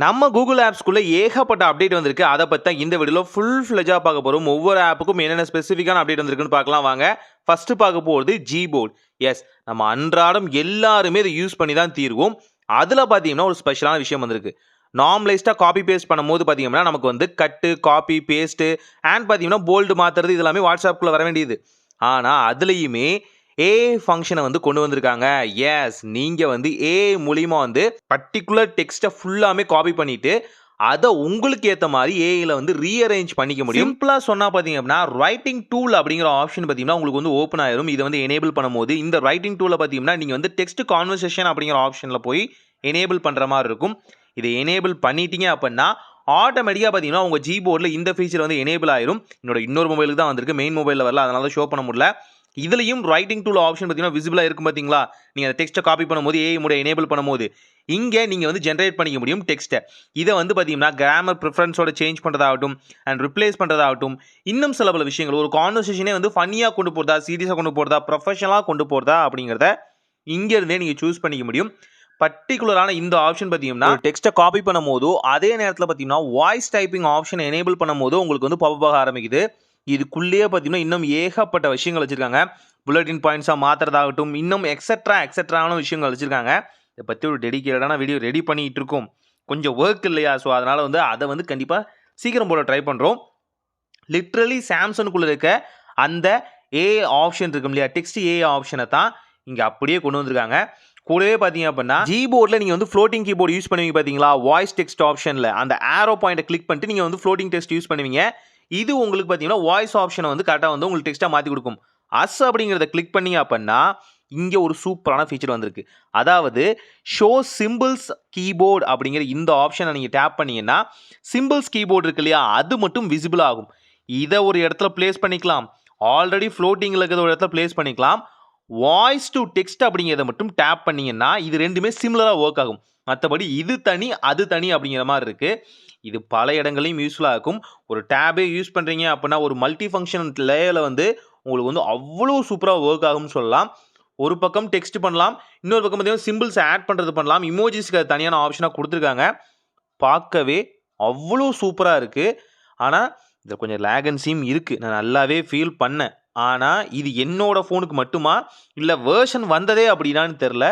நம்ம கூகுள் ஆப்ஸ்க்குள்ள ஏகப்பட்ட அப்டேட் வந்திருக்கு. அத பத்தி தான் இந்த வீடியோல ஃபுல் ஃப்ளெட்ஜா பார்க்க போறோம். ஒவ்வொரு ஆப்புக்கும் என்னென்ன ஸ்பெசிஃபிக்கான அப்டேட் வந்திருக்குன்னு பார்க்கலாம் வாங்க. ஃபர்ஸ்ட் பார்க்க போறது Gboard. எஸ், நம்ம அன்றாடம் எல்லாருமே இத யூஸ் பண்ணி தான் தீருவோம். அதுல பார்த்தீங்கன்னா ஒரு ஸ்பெஷலான விஷயம் வந்திருக்கு. நார்மலைஸ்டா காப்பி பேஸ்ட் பண்ணும்போது பார்த்தீங்கன்னா நமக்கு வந்து கட்டு, காப்பி, பேஸ்ட் அண்ட் பார்த்தீங்கன்னா போல்டு மாத்துறது இது எல்லாமே வாட்ஸ்அப்குள்ள வர வேண்டியது. ஆனா அதுலயுமே ஏஐ ஃபங்க்ஷனை வந்து கொண்டு வந்திருக்காங்க. எஸ், நீங்க வந்து ஏஐ மூலியமா வந்து பர்டிகுலர் டெக்ஸ்ட்டை ஃபுல்லாமே காப்பி பண்ணிட்டு அதை உங்களுக்கு ஏற்ற மாதிரி ஏஐல வந்து ரீஅரேஞ்ச் பண்ணிக்க முடியும். சிம்பிளா சொன்னா பார்த்தீங்க அப்படின்னா ரைட்டிங் டூல் அப்படிங்கிற ஆப்ஷன் பார்த்தீங்கன்னா உங்களுக்கு வந்து ஓப்பன் ஆயிரும். இதை வந்து எனேபிள் பண்ணும்போது இந்த ரைட்டிங் டூலை பார்த்தீங்கன்னா நீங்க வந்து டெக்ஸ்ட் கான்வர்சேஷன் அப்படிங்கிற ஆப்ஷன்ல போய் எனேபிள் பண்ற மாதிரி இருக்கும். இதை எனேபிள் பண்ணிட்டீங்க அப்படின்னா ஆட்டோமேட்டிக்காக பார்த்தீங்கன்னா உங்கள் ஜிபோர்டில் இந்த ஃபீச்சர் வந்து எனேபிள் ஆயிரும். என்னோட இன்னொரு மொபைலுக்கு தான் வந்திருக்கு, மெயின் மொபைலில் வரல, அதனால தான் ஷோ பண்ண முடியல. இதுலையும் ரைட்டிங் டூல் ஆப்ஷன் பார்த்தீங்கன்னா விசிபிளாக இருக்கும் பார்த்தீங்களா. நீங்கள் அந்த டெக்ஸ்ட்டை காப்பி பண்ணும்போது ஏஐ மூட எனேபிள் பண்ணும்போது இங்கே நீங்கள் வந்து ஜென்ரேட் பண்ணிக்க முடியும் டெக்ஸ்ட்டை. இதை வந்து பார்த்தீங்கன்னா கிராமர் ப்ரிஃபரன்ஸோட சேஞ்ச் பண்ணுறதாகட்டும் அண்ட் ரிப்ளேஸ் பண்ணுறதாகட்டும் இன்னும் சில பல விஷயங்கள், ஒரு கான்வர்சேஷனே வந்து ஃபன்னியாக கொண்டு போகிறதா, சீரியஸாக கொண்டு போகிறதா, ப்ரொஃபஷனலாக கொண்டு போகிறதா அப்படிங்கிறத இங்கேருந்தே நீங்கள் சூஸ் பண்ணிக்க முடியும். பர்டிகுலரான இந்த ஆப்ஷன் பார்த்தீங்கன்னா டெக்ஸ்ட்டை காப்பி பண்ணும் போதோ அதே நேரத்தில் பார்த்தீங்கன்னா வாய்ஸ் டைப்பிங் ஆப்ஷன் எனேபிள் பண்ணும் போதோ உங்களுக்கு வந்து பாப் ஆக ஆரம்பிக்குது. இதுக்குள்ளேயே பார்த்தீங்கன்னா இன்னும் ஏகப்பட்ட விஷயங்கள் வச்சுருக்காங்க. புல்லட்டின் பாயிண்ட்ஸாக மாற்றுறதாகட்டும் இன்னும் எக்ஸட்ரான விஷயங்கள் வச்சுருக்காங்க. இதை பற்றி ஒரு டெடிக்கேட்டடான வீடியோ ரெடி பண்ணிகிட்டு இருக்கோம். கொஞ்சம் ஒர்க் இல்லையா, ஸோ அதனால் வந்து அதை வந்து கண்டிப்பாக சீக்கிரம் போட ட்ரை பண்ணுறோம். லிட்ரலி சாம்சங்குள்ளே இருக்க அந்த ஏஐ ஆப்ஷன் இருக்கும் இல்லையா, டெக்ஸ்ட் ஏஐ ஆப்ஷனை தான் இங்கே அப்படியே கொண்டு வந்திருக்காங்க. கூடவே பார்த்தீங்க அப்படின்னா ஜிபோர்டில் நீங்கள் வந்து ஃப்ளோட்டிங் கீபோர்டு யூஸ் பண்ணுவீங்க பார்த்தீங்களா, வாய்ஸ் டெக்ஸ்ட் ஆப்ஷனில் அந்த ஆரோ பாயிண்ட்டை கிளிக் பண்ணிட்டு நீங்கள் வந்து ஃப்ளோட்டிங் டெக்ஸ்ட் யூஸ் பண்ணுவீங்க. இது உங்களுக்கு பார்த்தீங்கன்னா வாய்ஸ் ஆப்ஷனை வந்து கரெக்டாக வந்து உங்களுக்கு டெக்ஸ்ட்டாக மாற்றி கொடுக்கும். அஸ் அப்படிங்கிறத கிளிக் பண்ணீங்க அப்படின்னா இங்கே ஒரு சூப்பரான ஃபீச்சர் வந்திருக்கு. அதாவது ஷோ சிம்பிள்ஸ் கீபோர்டு அப்படிங்கிற இந்த ஆப்ஷனை நீங்கள் டேப் பண்ணீங்கன்னா சிம்பிள்ஸ் கீபோர்டு இருக்கு இல்லையா, அது மட்டும் விசிபிள் ஆகும். இதை ஒரு இடத்துல பிளேஸ் பண்ணிக்கலாம், ஆல்ரெடி ஃப்ளோட்டிங்கில் இருக்கிற ஒரு இடத்துல பிளேஸ் பண்ணிக்கலாம். வாய்ஸ் டு டெக்ஸ்ட் அப்படிங்கிறத மட்டும் டேப் பண்ணீங்கன்னா இது ரெண்டுமே சிமிலராக ஒர்க் ஆகும். மற்றபடி இது தனி அது தனி அப்படிங்கிற மாதிரி இருக்குது. இது பல இடங்களையும் யூஸ்ஃபுல்லாக இருக்கும். ஒரு டேபே யூஸ் பண்ணுறீங்க அப்படின்னா ஒரு மல்டி ஃபங்க்ஷன் லேயரில் வந்து உங்களுக்கு வந்து அவ்வளோ சூப்பராக ஒர்க் ஆகும்னு சொல்லலாம். ஒரு பக்கம் டெக்ஸ்ட் பண்ணலாம், இன்னொரு பக்கம் பார்த்தீங்கன்னா சிம்பிள்ஸ் ஆட் பண்ணுறது பண்ணலாம். இமோஜிஸ்க்கு அது தனியான ஆப்ஷனாக கொடுத்துருக்காங்க. பார்க்கவே அவ்வளோ சூப்பராக இருக்குது. ஆனால் இதில் கொஞ்சம் லேகன்சியும் இருக்குது, நான் நல்லாவே ஃபீல் பண்ணேன். ஆனால் இது என்னோட ஃபோனுக்கு மட்டுமா இல்லை வேர்ஷன் வந்ததே அப்படின்னான்னு தெரில.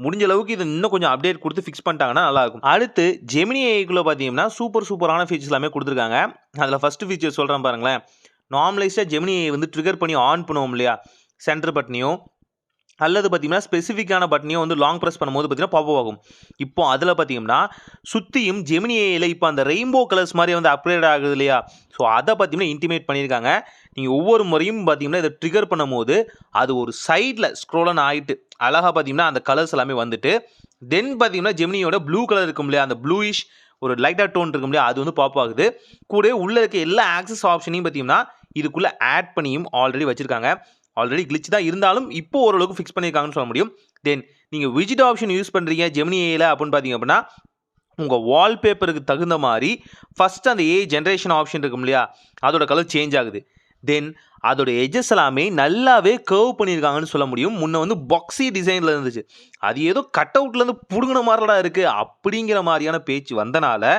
முடிஞ்ச அளவுக்கு இது இன்னும் கொஞ்சம் அப்டேட் கொடுத்து ஃபிக்ஸ் பண்ணிட்டாங்கன்னா நல்லாயிருக்கும். அடுத்து ஜெமினி ஏஐக்குள்ளே பார்த்தீங்கன்னா சூப்பரான ஃபீச்சர்ஸ் எல்லாமே கொடுத்துருக்காங்க. அதில் ஃபஸ்ட்டு ஃபீச்சர் சொல்கிறேன் பாருங்களேன். நார்மலைஸாக ஜெமினி ஏஐ வந்து ட்ரிகர் பண்ணி ஆன் பண்ணுவோம் இல்லையா, சென்டர் பட்டனையும் அல்லது பார்த்தீங்கன்னா ஸ்பெசிஃபிக்கான பட்டனையும் வந்து லாங் ப்ரெஸ் பண்ணும்போது பார்த்தீங்கன்னா பாப் ஆகும். இப்போ அதில் பார்த்தீங்கன்னா சுற்றியும் ஜெமினி ஏஐயில் இப்போ அந்த ரெயின்போ கலர்ஸ் மாதிரி வந்து அப்கிரேட் ஆகுது இல்லையா, ஸோ அதை பார்த்தீங்கன்னா இன்டிமேட் பண்ணியிருக்காங்க. நீங்கள் ஒவ்வொரு முறையும் பார்த்தீங்கன்னா இதை ட்ரிகர் பண்ணும்போது அது ஒரு சைடில் ஸ்க்ரோலன் ஆகிட்டு அழகாக பார்த்தீங்கன்னா அந்த கலர்ஸ் எல்லாமே வந்துட்டு தென் பார்த்தீங்கன்னா ஜெமினியோட ப்ளூ கலர் இருக்கும் இல்லையா, அந்த ப்ளூயிஷ் ஒரு லைட்டாக டோன் இருக்கும் இல்லையா, அது வந்து பாப் ஆகுது. கூட உள்ளே இருக்க எல்லா ஆக்சஸ் ஆப்ஷனையும் பார்த்தீங்கன்னா இதுக்குள்ளே ஆட் பண்ணியும் ஆல்ரெடி வச்சுருக்காங்க. ஆல்ரெடி கிளிச் தான் இருந்தாலும் இப்போ ஓரளவுக்கு ஃபிக்ஸ் பண்ணியிருக்காங்கன்னு சொல்ல முடியும். தென் நீங்கள் விஜிட் ஆப்ஷன் யூஸ் பண்ணுறீங்க ஜெமினி ஏஐயில் அப்படின்னு பார்த்தீங்க அப்படின்னா உங்கள் வால்பேப்பருக்கு தகுந்த மாதிரி ஃபஸ்ட்டு அந்த ஏஐ ஜென்ரேஷன் ஆப்ஷன் இருக்கும் இல்லையா, அதோட கலர் சேஞ்ச் ஆகுது. தென் அதோட எஜஸ் எல்லாமே நல்லாவே கர்வ் பண்ணியிருக்காங்கன்னு சொல்ல முடியும். முன்ன வந்து பாக்ஸி டிசைனில் இருந்துச்சு, அது ஏதோ கட் அவுட்லேருந்து பிடுங்கின மாதிரிலாம் இருக்குது அப்படிங்கிற மாதிரியான பேச்சு வந்தனால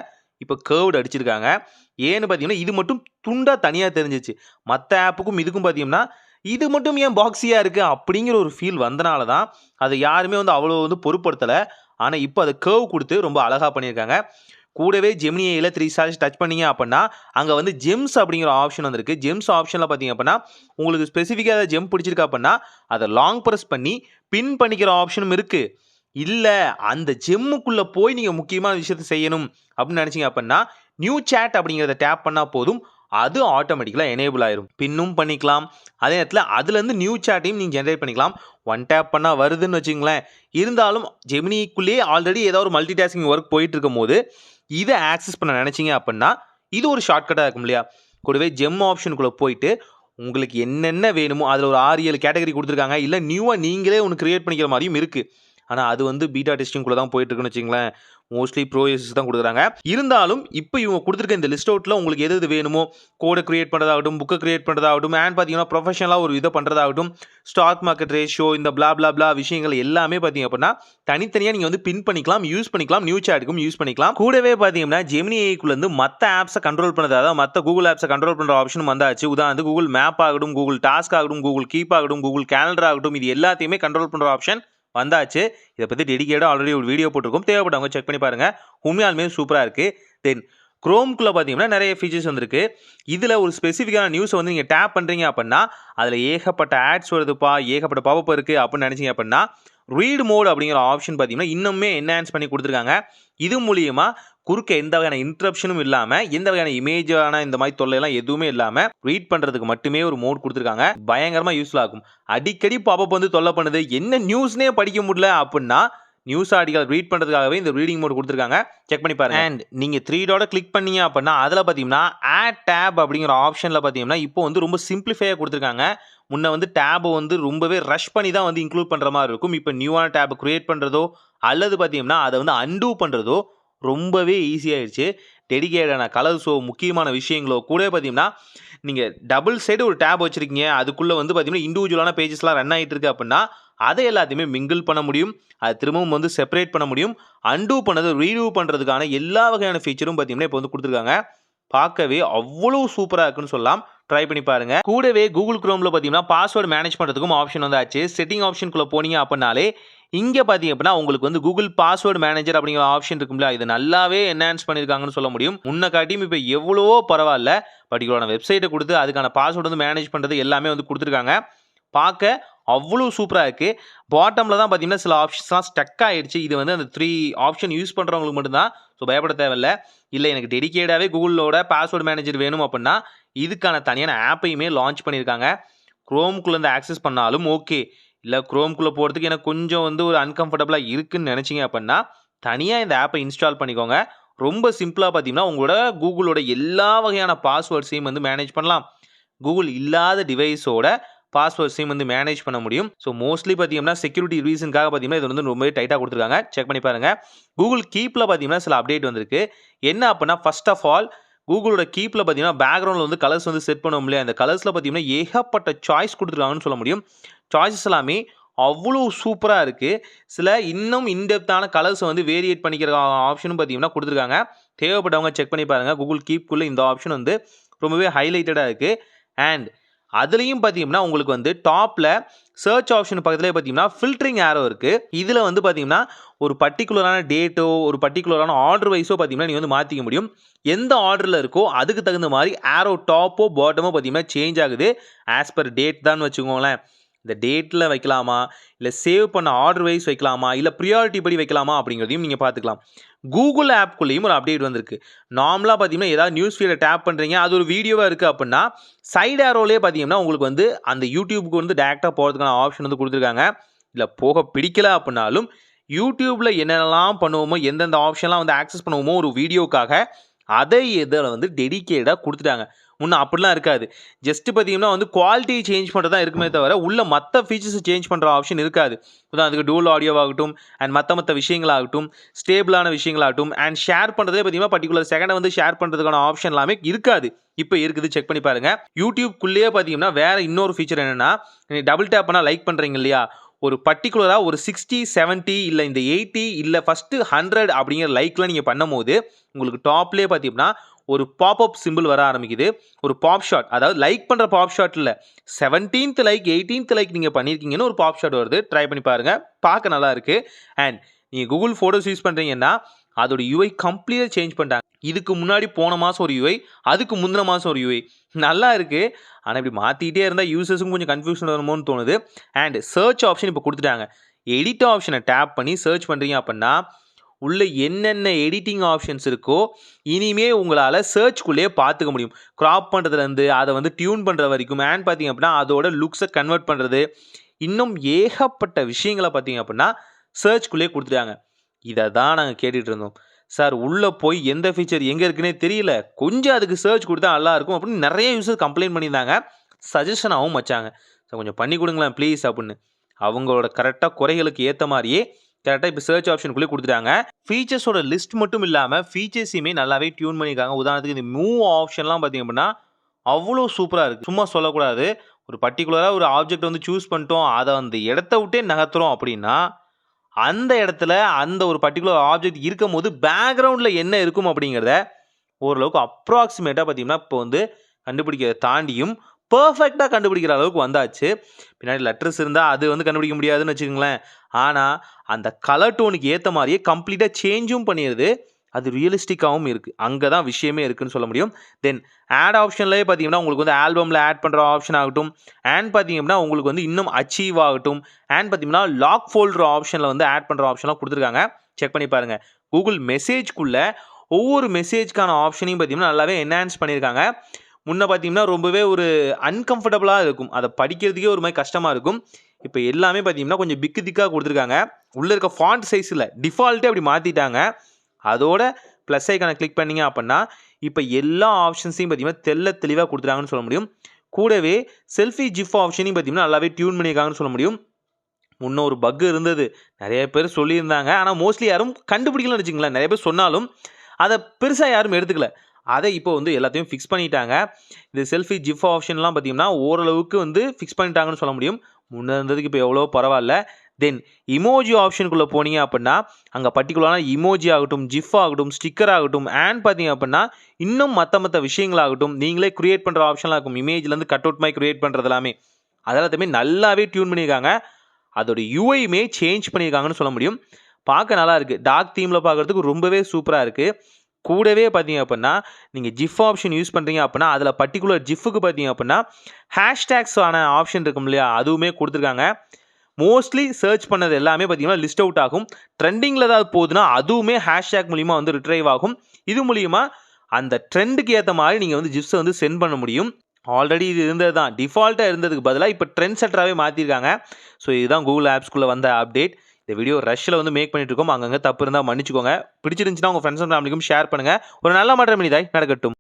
இப்போ கர்வ்டு அடிச்சிருக்காங்க. ஏன்னு பார்த்தீங்கன்னா இது மட்டும் துண்டாக தனியாக தெரிஞ்சிச்சு. மற்ற ஆப்புக்கும் இதுக்கும் பார்த்தீங்கன்னா இது மட்டும் ஏன் பாக்ஸியாக இருக்குது அப்படிங்கிற ஒரு ஃபீல் வந்தனால தான் அதை யாருமே வந்து அவ்வளோ வந்து பொருட்படுத்தலை. ஆனால் இப்போ அதை கர்வ் கொடுத்து ரொம்ப அழகாக பண்ணியிருக்காங்க. கூடவே ஜெமினி ஏஐயில் 3 ஸ்டார்ஸ் டச் பண்ணிங்க அப்படின்னா அங்கே வந்து ஜெம்ஸ் அப்படிங்கிற ஆப்ஷன் வந்துருக்கு. ஜெம்ஸ் ஆப்ஷனில் பார்த்தீங்க அப்படின்னா உங்களுக்கு ஸ்பெசிஃபிக்காக அதை ஜெம் பிடிச்சிருக்கா அப்படின்னா அதை லாங் ப்ரெஸ் பண்ணி பின் பண்ணிக்கிற ஆப்ஷனும் இருக்குது. இல்லை அந்த ஜெம்முக்குள்ளே போய் நீங்கள் முக்கியமான விஷயத்தை செய்யணும் அப்படின்னு நினச்சிங்க அப்படின்னா நியூ சேட் அப்படிங்கிறத டேப் பண்ணால் போதும், அது ஆட்டோமேட்டிக்கலாக எனேபிள் ஆயிரும். பின்னும் பண்ணிக்கலாம், அதே நேரத்தில் அதுலேருந்து நியூ சேட்டையும் நீங்கள் ஜென்ரேட் பண்ணிக்கலாம். ஒன் டேப் பண்ணால் வருதுன்னு வச்சுங்களேன். இருந்தாலும் ஜெமினிக்குள்ளேயே ஆல்ரெடி ஏதாவது ஒரு மல்டி டாஸ்கிங் ஒர்க் போயிட்டு இருக்கும் போது இதை ஆக்சஸ் பண்ண நினச்சிங்க அப்படின்னா இது ஒரு ஷார்ட்கட்டாக இருக்கும் இல்லையா. கூடவே ஜெம் ஆப்ஷனுக்குள்ளே போயிட்டு உங்களுக்கு என்னென்ன வேணுமோ அதில் ஒரு 6-7 கேட்டகரி கொடுத்துருக்காங்க. இல்லை நியூவாக நீங்களே ஒன்று க்ரியேட் பண்ணிக்கிற மாதிரியும் இருக்குது. ஆனால் அது வந்து பீட்டா டெஸ்டிங்குள்ளே தான் போயிட்டுருக்குன்னு வச்சுங்களேன். மோஸ்ட்லி ப்ரோ யூசர்ஸ் தான் கொடுக்குறாங்க. இருந்தாலும் இப்போ இவங்க கொடுத்துருக்க இந்த லிஸ்ட் அவுட்டில் உங்களுக்கு எது வேணுமோ கோடை கிரியேட் பண்ணுறதாகட்டும், புக்கை கிரியேட் பண்ணுறதாகட்டும், அண்ட் பார்த்தீங்கன்னா ப்ரொஃபஷனலாக ஒரு இதை பண்ணுறதாகட்டும், ஸ்டாக் மார்க்கெட் ரேஷியோ, இந்த பிளா பிளா பிளா விஷயங்கள் எல்லாமே பார்த்தீங்க அப்படின்னா தனித்தனியாக நீங்கள் வந்து பின் பண்ணிக்கலாம், யூஸ் பண்ணிக்கலாம், நியூ சாட்டுக்கும் யூஸ் பண்ணிக்கலாம். கூடவே பார்த்தீங்கன்னா ஜெமினி ஏஐக்குள்ளேருந்து மற்ற ஆப்ஸை கண்ட்ரோல் பண்ணுறது, அதாவது மற்ற கூகுள் ஆப்ஸை கண்ட்ரோல் பண்ணுற ஆப்ஷனும் வந்தாச்சு. உதாரணத்துக்கு கூகுள் மேப் ஆகட்டும், கூகுள் டாஸ்க் ஆகட்டும், கூகுள் கீப் ஆகட்டும், கூகுள் கேலண்டர் ஆகட்டும், இது எல்லாத்தையுமே கண்ட்ரோல் பண்ணுற ஆப்ஷன் வந்தாச்சு. இதை பற்றி டெடிகேட்டாக ஆல்ரெடி ஒரு வீடியோ போட்டிருக்கோம், தேவைப்பட்டவங்க செக் பண்ணி பாருங்கள். உண்மையாலுமே சூப்பராக இருக்குது. தென் குரோம்குள்ளே பார்த்தீங்கன்னா நிறைய ஃபீச்சர்ஸ் வந்திருக்கு. இதில் ஒரு ஸ்பெசிஃபிக்கான நியூஸை வந்து நீங்கள் டேப் பண்ணுறீங்க அப்படின்னா அதில் ஏகப்பட்ட ஆட்ஸ் வருதுப்பா, ஏகப்பட்ட பாப்பப் இருக்குது அப்படின்னு நினச்சிங்க அப்படின்னா ரீட் மோட் அப்படிங்கிற ஆப்ஷன் பார்த்தீங்கன்னா இன்னுமே என்ஹான்ஸ் பண்ணி கொடுத்துருக்காங்க. இது மூலியமா குறுக்க எந்த வகையான இன்ட்ரப்ஷனும் இல்லாமல், எந்த வகையான இமேஜான இந்த மாதிரி தொல்லையெல்லாம் எதுவுமே இல்லாமல் ரீட் பண்ணுறதுக்கு மட்டுமே ஒரு மோட் கொடுத்துருக்காங்க. பயங்கரமாக யூஸ்ஃபுல்லாக இருக்கும். அடிக்கடி பாப்பப் வந்து தொல்லை பண்ணுது, என்ன நியூஸ்னே படிக்க முடியல அப்படின்னா நியூஸ் ஆர்டிகல் ரீட் பண்ணுறதுக்காகவே இந்த ரீடிங் மோட் கொடுத்துருக்காங்க. செக் பண்ணி பாருங்க. அண்ட் நீங்கள் 3 டாட் கிளிக் பண்ணீங்க அப்படின்னா அதில் பார்த்தீங்கன்னா ஆட் டேப் அப்படிங்கிற ஆப்ஷனில் பார்த்தீங்கன்னா இப்போ வந்து ரொம்ப சிம்பிளிஃபையாக கொடுத்துருக்காங்க. முன்ன வந்து டேபை வந்து ரொம்பவே ரஷ் பண்ணி தான் வந்து இன்க்ளூட் பண்ணுற மாதிரி இருக்கும். இப்போ நியூவான டேப் கிரியேட் பண்ணுறதோ அல்லது பார்த்தீங்கன்னா அதை வந்து அன்டூ பண்ணுறதோ ரொம்பவே ஈஸியாகிடுச்சு. டெடிகேட்டான கலர்ஸோ முக்கியமான விஷயங்களோ கூட பார்த்தீங்கன்னா நீங்கள் டபுள் சைடு ஒரு டேப் வச்சுருக்கீங்க, அதுக்குள்ளே வந்து பார்த்தீங்கன்னா இண்டிவிஜுவலான பேஜஸ்லாம் ரன் ஆகிட்டு இருக்கு அப்படின்னா அதை எல்லாத்தையுமே மிங்கிள் பண்ண முடியும், அது திரும்பவும் வந்து செப்பரேட் பண்ண முடியும். அன்டூ பண்ணது ரீடூ பண்ணுறதுக்கான எல்லா வகையான ஃபீச்சரும் பார்த்தீங்கன்னா இப்போ வந்து கொடுத்துருக்காங்க. பார்க்கவே அவ்வளோ சூப்பராக இருக்குன்னு சொல்லலாம். ட்ரை பண்ணி பாருங்க. கூடவே கூகுள் குரோமில் பார்த்தீங்கன்னா பாஸ்வேர்டு மேனேஜ் பண்ணுறதுக்கும் ஆப்ஷன் வந்தாச்சு. செட்டிங் ஆப்ஷனுக்குள்ளே போனீங்க அப்படின்னாலே இங்கே பார்த்தீங்க அப்படின்னா உங்களுக்கு வந்து கூகுள் பாஸ்வேர்டு மேனேஜர் அப்படிங்கிற ஆப்ஷன் இருக்கும்ல, இது நல்லாவே என்ஹான்ஸ் பண்ணியிருக்காங்கன்னு சொல்ல முடியும். முன்ன காட்டியும் இப்போ எவ்வளவோ பரவாயில்ல. பர்டிகுலரான வெப்சைட்டை கொடுத்து அதுக்கான பாஸ்வேர்டு வந்து மேனேஜ் பண்ணுறது எல்லாமே வந்து கொடுத்துருக்காங்க. பார்க்க அவ்வளோ சூப்பராக இருக்குது. பாட்டமில் தான் பார்த்தீங்கன்னா சில ஆப்ஷன்ஸ்லாம் ஸ்டக் ஆகிடுச்சு. இது வந்து அந்த 3 ஆப்ஷன் யூஸ் பண்ணுறவங்களுக்கு மட்டும்தான். ஸோ பயப்பட தேவையில்ல. இல்லை எனக்கு டெடிகேட்டாகவே கூகுளோட பாஸ்வேர்டு மேனேஜர் வேணும் அப்படின்னா இதுக்கான தனியான ஆப்பையுமே லான்ச் பண்ணியிருக்காங்க. குரோம்குள்ளேருந்து ஆக்சஸ் பண்ணாலும் ஓகே, இல்லை குரோம்குள்ளே போகிறதுக்கு எனக்கு கொஞ்சம் வந்து ஒரு அன்கம்ஃபர்டபுளாக இருக்குன்னு நினச்சிங்க அப்படின்னா தனியாக இந்த ஆப்பை இன்ஸ்டால் பண்ணிக்கோங்க. ரொம்ப சிம்பிளாக பார்த்தீங்கன்னா உங்களோட கூகுளோட எல்லா வகையான பாஸ்வேர்ட்ஸையும் வந்து மேனேஜ் பண்ணலாம். கூகுள் இல்லாத டிவைஸோட பாஸ்வேர்ட்ஸையும் வந்து மேனேஜ் பண்ண முடியும். ஸோ மோஸ்ட்லி பார்த்தீங்கன்னா செக்யூரிட்டி ரீசனுக்காக பார்த்தீங்கன்னா இது வந்து ரொம்பவே டைட்டாக கொடுத்துருக்காங்க. செக் பண்ணி பாருங்கள். கூகுள் கீப்பில் பார்த்தீங்கன்னா சில அப்டேட் வந்திருக்கு. என்ன அப்படின்னா ஃபர்ஸ்ட் ஆஃப் ஆல் கூகுளோட கீப்பில் பார்த்தீங்கன்னா பேக்ரவுண்டில் வந்து கலர்ஸ் வந்து செட் பண்ணுவோம் இல்லையா, அந்த கலர்ஸில் பார்த்தீங்கன்னா ஏகப்பட்ட சாய்ஸ் கொடுத்துருக்காங்கன்னு சொல்ல முடியும். சாய்ஸஸ் எல்லாமே அவ்வளோ சூப்பராக இருக்குது. சில இன்னும் இன்டெப்த்தான கலர்ஸை வந்து வேரியேட் பண்ணிக்கிற ஆப்ஷனும் பார்த்தீங்கன்னா கொடுத்துருக்காங்க. தேவைப்பட்டவங்க செக் பண்ணி பாருங்கள். கூகுள் கீப்புக்குள்ளே இந்த ஆப்ஷன் வந்து ரொம்பவே ஹைலைட்டடாக இருக்குது. அண்ட் அதுலேயும் பார்த்தீங்கன்னா உங்களுக்கு வந்து டாப்பில் சர்ச் ஆப்ஷன் பக்கத்துலேயே பார்த்தீங்கன்னா ஃபில்டரிங் ஆரோ இருக்குது. இதில் வந்து பார்த்தீங்கன்னா ஒரு பர்டிகுலரான டேட்டோ ஒரு பர்டிகுலரான ஆர்டர் வைஸோ பார்த்தீங்கன்னா நீங்கள் வந்து மாற்றிக்க முடியும். எந்த ஆர்டரில் இருக்கோ அதுக்கு தகுந்த மாதிரி ஆரோ டாப்போ பாட்டமோ பார்த்தீங்கன்னா சேஞ்ச் ஆகுது. ஆஸ் பர் டேட் தான் வச்சுக்கோங்களேன். இந்த டேட்டில் வைக்கலாமா, இல்லை சேவ் பண்ண ஆர்டர் வைஸ் வைக்கலாமா, இல்லை ப்ரியாரிட்டி படி வைக்கலாமா அப்படிங்கிறதையும் நீங்கள் பார்த்துக்கலாம். கூகுள் ஆப்குள்ளேயும் ஒரு அப்டேட் வந்திருக்கு. நார்மலாக பார்த்தீங்கன்னா ஏதாவது நியூஸ் ஃபீடை டேப் பண்ணுறீங்க, அது ஒரு வீடியோவாக இருக்குது அப்படின்னா சைடு ஆரோலே பார்த்தீங்கன்னா உங்களுக்கு வந்து அந்த யூடியூபுக்கு வந்து டேரெக்டாக போகிறதுக்கான ஆப்ஷன் வந்து கொடுத்துருக்காங்க. இல்லை போக பிடிக்கல அப்படின்னாலும் யூடியூப்பில் என்னென்னலாம் பண்ணுவோமோ, எந்தெந்த ஆப்ஷன்லாம் வந்து ஆக்சஸ் பண்ணுவோமோ ஒரு வீடியோக்காக அதை இதில் வந்து டெடிகேட்டாக கொடுத்துட்டாங்க. முன்ன அப்படிலாம் இருக்காது. ஜஸ்ட் பார்த்தீங்கன்னா வந்து குவாலிட்டி சேஞ்ச் பண்ணுறது தான் இருக்குமே தவிர உள்ள மற்ற ஃபீச்சர்ஸ் சேஞ்ச் பண்ணுற ஆப்ஷன் இருக்காது. அதுக்கு டூல் ஆடியோவாகட்டும் அண்ட் மற்ற விஷயங்களாகட்டும், ஸ்டேபிளான விஷயங்களாகட்டும் அண்ட் ஷேர் பண்ணுறதே பார்த்தீங்கன்னா பர்டிகுலர் செகண்டை வந்து ஷேர் பண்ணுறதுக்கான ஆப்ஷன் எல்லாமே இருக்காது. இப்போ இருக்குது, செக் பண்ணி பாருங்கள். யூடியூப்குள்ளேயே பார்த்தீங்கன்னா வேறு இன்னொரு ஃபீச்சர் என்னென்னா, நீங்கள் டபுள் டேப் பண்ணால் லைக் பண்ணுறீங்க இல்லையா, ஒரு பர்டிகுலராக ஒரு 60, 70 இல்லை இந்த 80 இல்லை ஃபஸ்ட்டு 100 அப்படிங்கிற லைக்லாம் நீங்கள் பண்ணும்போது உங்களுக்கு டாப்லேயே பார்த்தீங்கன்னா ஒரு பாப்அப் சிம்பிள் வர ஆரம்பிக்குது. ஒரு பாப் ஷாட், அதாவது லைக் பண்ணுற பாப் ஷாட் இல்லை, 17th லைக் 18th லைக் நீங்கள் பண்ணியிருக்கீங்கன்னு ஒரு பாப் ஷாட் வருது. ட்ரை பண்ணி பாருங்கள், பார்க்க நல்லா இருக்குது. அண்ட் நீங்கள் கூகுள் ஃபோட்டோஸ் யூஸ் பண்ணுறீங்கன்னா அதோட யூஐ கம்ப்ளீட்டாக சேஞ்ச் பண்ணிட்டாங்க. இதுக்கு முன்னாடி போன மாதம் ஒரு யூஐ, அதுக்கு முந்தின மாதம் ஒரு யூஐ நல்லா இருக்குது. ஆனால் இப்படி மாற்றிக்கிட்டே இருந்தால் யூசர்ஸுக்கும் கொஞ்சம் கன்ஃபியூஷன் வருமோன்னு தோணுது. அண்ட் சர்ச் ஆப்ஷன் இப்போ கொடுத்துட்டாங்க. எடிட் ஆப்ஷனை டேப் பண்ணி சர்ச் பண்ணுறீங்க அப்படின்னா உள்ள என்னென்ன எடிட்டிங் ஆப்ஷன்ஸ் இருக்கோ இனிமே உங்களால் சர்ச்குள்ளேயே பார்த்துக்க முடியும். க்ராப் பண்ணுறதுலேருந்து அதை வந்து டியூன் பண்ணுற வரைக்கும் அண்ட் பார்த்தீங்க அப்படின்னா அதோட லுக்ஸை கன்வெர்ட் பண்ணுறது, இன்னும் ஏகப்பட்ட விஷயங்களை பார்த்தீங்க அப்படின்னா சர்ச்குள்ளேயே கொடுத்துட்டாங்க. இதை தான் நாங்கள் கேட்டுகிட்டு இருந்தோம். சார் உள்ளே போய் எந்த ஃபீச்சர் எங்கே இருக்குன்னே தெரியல, கொஞ்சம் அதுக்கு சர்ச் கொடுத்தா நல்லாயிருக்கும் அப்படின்னு நிறைய யூசர் கம்ப்ளைண்ட் பண்ணியிருந்தாங்க. சஜஷனாகவும் வச்சாங்க, சார் கொஞ்சம் பண்ணி கொடுங்களேன் ப்ளீஸ் அப்படின்னு. அவங்களோட கரெக்டாக குறைகளுக்கு ஏற்ற மாதிரியே கரெக்டாக இப்போ சர்ச் ஆப்ஷனுக்குள்ளே கொடுத்துட்டாங்க. ஃபீச்சர்ஸோட லிஸ்ட் மட்டும் இல்லாமல் ஃபீச்சர்ஸையுமே நல்லாவே டியூன் பண்ணியிருக்காங்க. உதாரணத்துக்கு இந்த மூவ் ஆப்ஷன்லாம் பார்த்தீங்க அப்படின்னா அவ்வளோ சூப்பராக இருக்குது. சும்மா சொல்லக்கூடாது. ஒரு பர்ட்டிகுலராக ஒரு ஆப்ஜெக்ட் வந்து சூஸ் பண்ணிட்டோம், அதை அந்த இடத்த விட்டே நகர்த்துறோம் அப்படின்னா அந்த இடத்துல அந்த ஒரு பர்ட்டிகுலர் ஆப்ஜெக்ட் இருக்கும்போது பேக்ரவுண்டில் என்ன இருக்கும் அப்படிங்கிறத ஓரளவுக்கு அப்ராக்சிமேட்டாக பார்த்தீங்கன்னா இப்போ வந்து கண்டுபிடிக்கிறத தாண்டியும் பர்ஃபெக்டாக கண்டுபிடிக்கிற அளவுக்கு வந்தாச்சு. பின்னாடி லெட்டர்ஸ் இருந்தால் அது வந்து கண்டுபிடிக்க முடியாதுன்னு வச்சுக்கோங்களேன். ஆனால் அந்த கலர் டோனுக்கு ஏற்ற மாதிரியே கம்ப்ளீட்டாக சேஞ்சும் பண்ணிடுது. அது ரியலிஸ்டிக்காகவும் இருக்குது. அங்கே தான் விஷயமே இருக்குதுன்னு சொல்ல முடியும். தென் ஆட் ஆப்ஷன்லேயே பார்த்தீங்கன்னா உங்களுக்கு வந்து ஆல்பமில் ஆட் பண்ணுற ஆப்ஷன் ஆகட்டும், அண்ட் பார்த்தீங்கன்னா உங்களுக்கு வந்து இன்னும் அச்சீவ் ஆகட்டும், அண்ட் பார்த்தீங்கன்னா லாக் ஃபோல்டர் ஆப்ஷனில் வந்து ஆட் பண்ணுற ஆப்ஷன்லாம் கொடுத்துருக்காங்க. செக் பண்ணி பாருங்கள். கூகுள் மெசேஜ்க்குள்ளே ஒவ்வொரு மெசேஜ்க்கான ஆப்ஷனையும் பார்த்தீங்கன்னா நல்லாவே என்ஹான்ஸ் பண்ணியிருக்காங்க. முன்ன பார்த்தீங்கன்னா ரொம்பவே ஒரு அன்கம்ஃபர்டபுளாக இருக்கும். அதை படிக்கிறதுக்கே ஒரு மாதிரி கஷ்டமாக இருக்கும். இப்போ எல்லாமே பார்த்தீங்கன்னா கொஞ்சம் திக்காக கொடுத்துருக்காங்க. உள்ளே இருக்க ஃபாண்ட் சைஸில் டிஃபால்ட்டே அப்படி மாற்றிட்டாங்க. அதோட ப்ளஸ் ஐக்கானை கிளிக் பண்ணிங்க அப்படின்னா இப்போ எல்லா ஆப்ஷன்ஸையும் பார்த்தீங்கன்னா தெளிவாக கொடுத்துருக்காங்கன்னு சொல்ல முடியும். கூடவே செல்ஃபி ஜிஃப் ஆப்ஷனையும் பார்த்தீங்கன்னா நல்லாவே டியூன் பண்ணியிருக்காங்கன்னு சொல்ல முடியும். முன்ன ஒரு பக் இருந்தது, நிறைய பேர் சொல்லியிருந்தாங்க. ஆனால் மோஸ்ட்லி யாரும் கண்டுபிடிக்கலன்னு வச்சுங்களேன். நிறைய பேர் சொன்னாலும் அதை பெருசாக யாரும் எடுத்துக்கல. அதை இப்போ வந்து எல்லாத்தையும் ஃபிக்ஸ் பண்ணிட்டாங்க. இந்த செல்ஃபி ஜிஃப் ஆப்ஷன்லாம் பார்த்தீங்கன்னா ஓரளவுக்கு வந்து ஃபிக்ஸ் பண்ணிட்டாங்கன்னு சொல்ல முடியும். முன்னே இருந்ததுக்கு இப்போ எவ்வளோ பரவாயில்ல. தென் இமோஜி ஆப்ஷனுக்குள்ளே போனீங்க அப்படின்னா அங்கே பர்டிகுலரான இமோஜி ஆகட்டும், ஜிஃப் ஆகட்டும், ஸ்டிக்கர் ஆகட்டும், அண்ட் பார்த்தீங்க அப்படின்னா இன்னும் மற்ற விஷயங்களாகட்டும் நீங்களே க்ரியேட் பண்ணுற ஆப்ஷன்லாம் இருக்கும். இமேஜ்லேருந்து கட் அவுட் மாதிரி க்ரியேட் பண்ணுறது எல்லாமே அதெல்லாத்தையுமே நல்லாவே டியூன் பண்ணியிருக்காங்க. அதோட யூஐயுமே சேஞ்ச் பண்ணியிருக்காங்கன்னு சொல்ல முடியும். பார்க்க நல்லா இருக்குது. டார்க் தீமில் பார்க்குறதுக்கு ரொம்பவே சூப்பராக இருக்குது. கூடவே பார்த்தீங்க அப்படின்னா நீங்கள் ஜிஃப் ஆப்ஷன் யூஸ் பண்ணுறீங்க அப்படின்னா அதில் பர்டிகுலர் ஜிஃபுக்கு பார்த்தீங்க அப்படின்னா ஹேஷ்டேக்ஸான ஆப்ஷன் இருக்கும் இல்லையா, அதுவுமே கொடுத்துருக்காங்க. மோஸ்ட்லி சர்ச் பண்ணது எல்லாமே பார்த்தீங்கன்னா லிஸ்ட் அவுட் ஆகும். ட்ரெண்டிங்கில் ஏதாவது போகுதுன்னா அதுவுமே ஹேஷ்டேக் மூலிமா வந்து ரிட்ரைவ் ஆகும். இது மூலிமா அந்த ட்ரெண்டுக்கு ஏற்ற மாதிரி நீங்கள் வந்து ஜிப்ஸை வந்து சென்ட் பண்ண முடியும். ஆல்ரெடி இது இருந்தது தான், டிஃபால்ட்டாக இருந்ததுக்கு பதிலாக இப்போ ட்ரெண்ட் செட்டராகவே மாற்றிருக்காங்க. ஸோ இதுதான் கூகுள் ஆப்ஸ்குள்ளே வந்த அப்டேட். இந்த வீடியோ ரஷ்ஷில் வந்து மேக் பண்ணிட்டு இருக்கோம். அங்கங்கே தப்பு இருந்தால் மன்னிச்சுக்கோங்க. பிடிச்சிருந்துச்சுன்னா உங்கள் ஃப்ரெண்ட்ஸ் அண்ட் ஃபேமிலிக்கும் ஷேர் பண்ணுங்கள். ஒரு நல்ல மாற்றம் இனிதாய் நடக்கட்டும்.